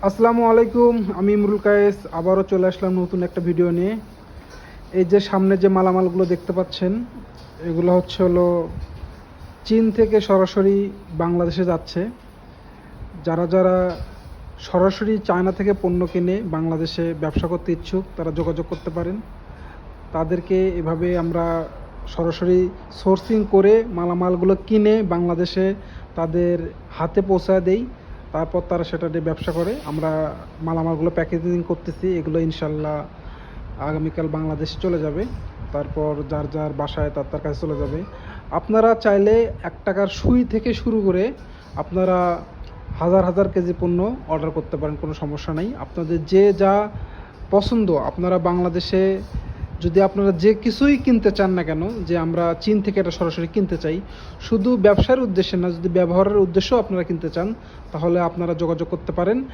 আসসালামু আলাইকুম, আমি ইমরুল কায়েস আবারও চলে আসলাম নতুন একটা ভিডিও নিয়ে। এই যে সামনে যে মালামালগুলো দেখতে পাচ্ছেন, এগুলো হলো চীন থেকে সরাসরি বাংলাদেশে যাচ্ছে। যারা যারা সরাসরি চায়না থেকে পণ্য কিনে বাংলাদেশে ব্যবসা করতে ইচ্ছুক তারা যোগাযোগ করতে পারেন। তাদেরকে এভাবে আমরা সরাসরি সোর্সিং করে মালামালগুলো কিনে বাংলাদেশে তাদের হাতে পৌঁছায় দেই। তারপর তারা সেটা দিয়ে ব্যবসা করে। আমরা মালামালগুলো প্যাকেজিং করতেছি, এগুলো ইনশাল্লাহ আগামীকাল বাংলাদেশে চলে যাবে। তারপর যার যার বাসায় তার কাছে চলে যাবে। আপনারা চাইলে 1 টাকার সুই থেকে শুরু করে আপনারা হাজার হাজার কেজি পণ্য অর্ডার করতে পারেন, কোনো সমস্যা নেই। আপনাদের যে যা পছন্দ আপনারা বাংলাদেশে যদি আপনারা যে কিছুই কিনতে চান না কেন, যে আমরা চীন থেকে এটা সরাসরি কিনতে চাই, শুধু ব্যবসার উদ্দেশ্যে না, যদি ব্যবহারের উদ্দেশ্যেও আপনারা কিনতে চান তাহলে আপনারা যোগাযোগ করতে পারেন।